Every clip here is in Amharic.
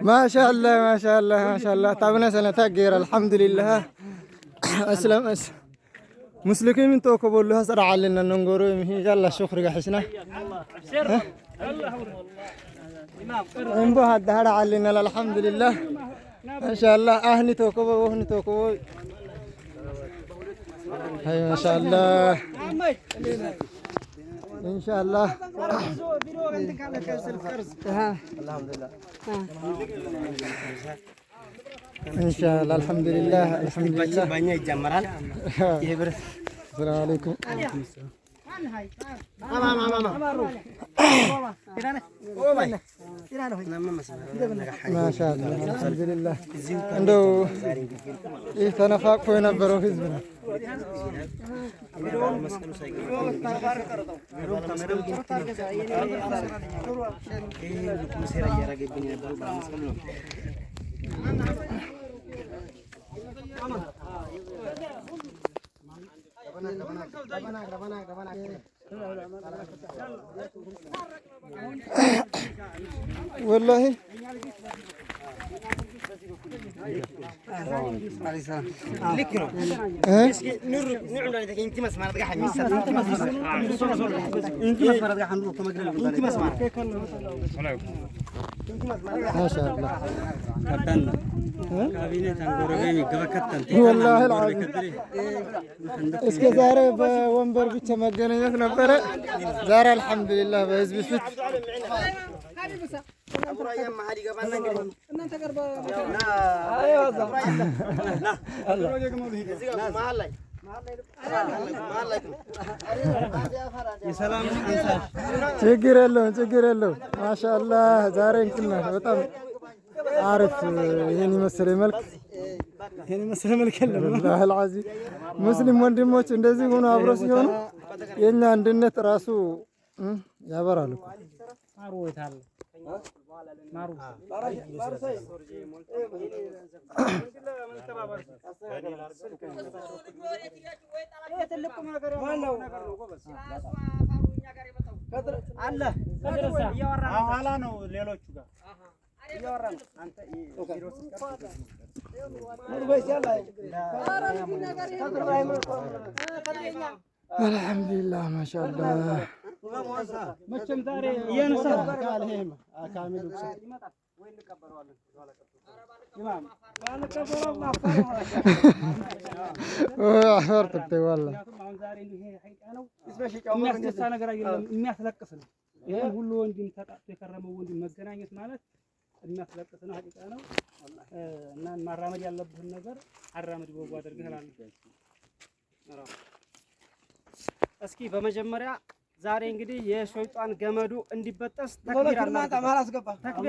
ما شاء الله ما شاء الله ما شاء الله طابنا سنة تغير الحمد لله اسلم مسلمين من توكو بقولها سرع علينا ننقروا مهي يلا شكر حسنا امبو هذا هذا علينا الحمد لله ما شاء الله اهني توكو واهني توكو هاي ما شاء الله ان شاء الله الحمد لله ان شاء الله الحمد لله الحمد لله banyak jamaran السلام عليكم ما شاء الله الحمد لله عنده يتنافق في نبره حزبنا والله لكنه نور نعمل إذا كنت ما سمعت قاعد ميسر أنت ما سمعت قاعد نروح أنت ما سمعت ما شاء الله كتن كابينة تنقرقني كبكتن والله العظيم إسك زارة بومبر بتشمجنا نفرة زارة الحمد لله بس بفت أبراهيم ما هذي كمان نقول أنت كربا أيوة لا ما هلا ችግር ማሻአላ ዛሬ እንትና በጣም አሪፍ ይሄን መሰለ መልክ والله العظيم ሙስሊም ወንድሞች እንደዚህ ሆኖ አብሮ ሲሆኑ የኛ አንድነት ራሱ ያበራል እኮ الحمد لله ما شاء الله መቼም ዛሬ የነሰራ ካለህም አካሚሉ ወይ እንቀበረዋለን ኢማም ባለቀበረው አፈር ተጠይ والله አሁን ዛሬ ይሄ ሐቂቃ ነው የሚያስደስታ ነገር አይደለም የሚያስለቅስ ነው ይሄን ሁሉ ወንድም ተጣጥቶ የከረመው ወንድም መገናኘት ማለት የሚያስለቅስ ነው ሐቂቃ ነው እና ማራመድ ያለብህን ነገር አራመድ በጎ አድርገህላል እስኪ በመጀመሪያ ዛሬ እንግዲህ የሸይጣን ገመዱ እንዲበጠስ ተክቢር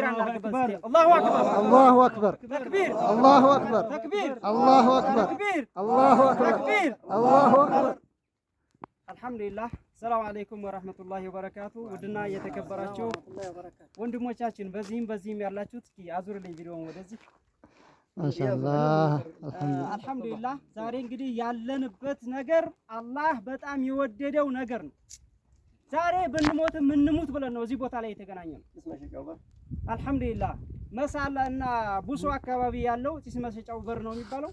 አላሁ አክበር አላሁ አክበር ተክቢር አላሁ አክበር ተክቢር አላሁ አክበር ተክቢር አላሁ አክበር ተክቢር አላሁ አክበር አልহামዱሊላህ ሰላም አለይኩም ወራህመቱላሂ ወበረካቱ ውድና የተከበራችሁ ወንድሞቻችን በዚህም ያላችሁት እስኪ አዙርልኝ ቪዲዮውን ወደዚህ ማሻአላህ አልহামዱሊላህ ዛሬ እንግዲህ ያለንበት ነገር አላህ በጣም የወደደው ነገር ነው ዛሬ ብንሞት ምንሙት ብለን ነው እዚህ ቦታ ላይ የተገናኘነው አልহামዱሊላህ መሳላና ቡሶ አካባቢ ያለው ጢስ መስጫው በር ነው የሚባለው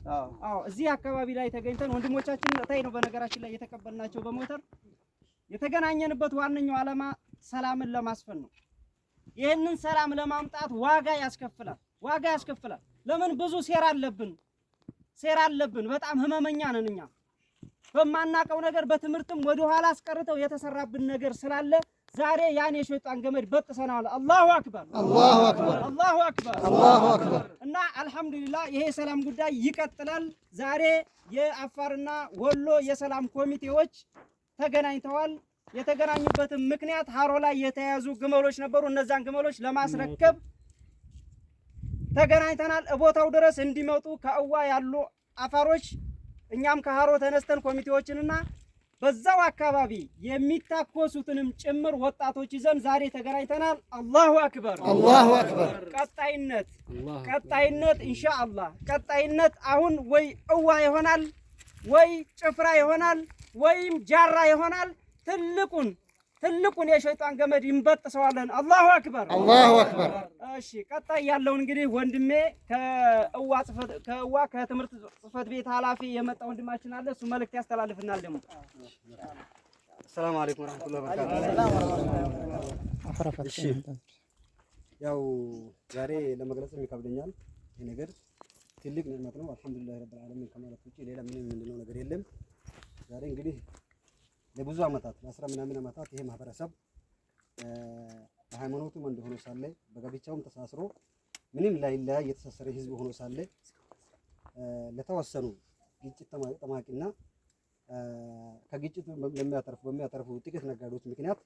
አዎ እዚህ አካባቢ ላይ ተገኝተን ወንድሞቻችን ታይ ነው በነገራችን ላይ የተቀበልናቸው በሞተር የተገናኘንበት ዋነኛው ዓላማ ሰላምን ለማስፈን ነው ይሄንን ሰላም ለማምጣት ዋጋ ያስከፍላል ለምን ብዙ ሴራ አለብን በጣም ህመመኛ ነን እኛ በማናቀው ነገር በትምርትም ወደ ኋላ አስቀርተው የተሰራብን ነገር ስላለ ዛሬ ያን የሸይጣን ገመድ በጥሰናል አላሁ አክበር አላሁ አክበር አላሁ አክበር አላሁ አክበር እና አልহামዱሊላህ ይሄ ሰላም ጉዳይ ይቀጥላል ዛሬ የአፋርና ወሎ የሰላም ኮሚቴዎች ተገናኝተዋል የተገናኙበት ምክንያት ሃሮ ላይ የተያዙ ግመሎች ነበሩ እነዛን ግመሎች ለማስረከብ ተገናኝተናል ቦታው ድረስ እንዲመጡ ከአዋ ያሉ አፋሮች እኛም ከሃሮ ተነስተን ኮሚቴዎችንና በዛው አካባቢ የሚታኮሱትንም ጭምር ወጣቶች ይዘን ዛሬ ተገናኝተናል አላሁ አክበር ቀጣይነት ኢንሻአላህ ቀጣይነት አሁን ወይ እዋ ይሆናል ወይ ጭፍራ ይሆናል ወይም ጃራ ይሆናል ትልቁን የሸይጣን ገመድ እንበጥሰዋለን። አላሁ አክበር አላሁ አክበር። እሺ ቀጣይ ያለው እንግዲህ ወንድሜ ከእዋ ከትምህርት ጽሕፈት ቤት ኃላፊ የመጣ ወንድማችን አለ። እሱ መልእክት ያስተላልፍናል። ደግሞ ሰላም አለይኩም ወራህመቱላሂ ወበረካቱ። እሺ ያው ዛሬ ለመግለጽ ይከብደኛል። ይሄ ነገር ትልቅ ንዕመት ነው። አልሐምዱሊላህ ረብል ዓለሚን ከማለት ውጪ ሌላ ምንም የምንለው ነገር የለም። ዛሬ እንግዲህ ለብዙ ዓመታት ለ10 ምናምን ዓመታት ይሄ ማህበረሰብ በሃይማኖቱም አንድ ሆኖ ሳለ በጋብቻውም ተሳስሮ ምንም ላይለያይ የተሳሰረ ህዝብ ሆኖ ሳለ ለተወሰኑ ግጭት ጠማቂና ከግጭቱ በሚያተርፉ ጥቂት ነጋዴዎች ምክንያት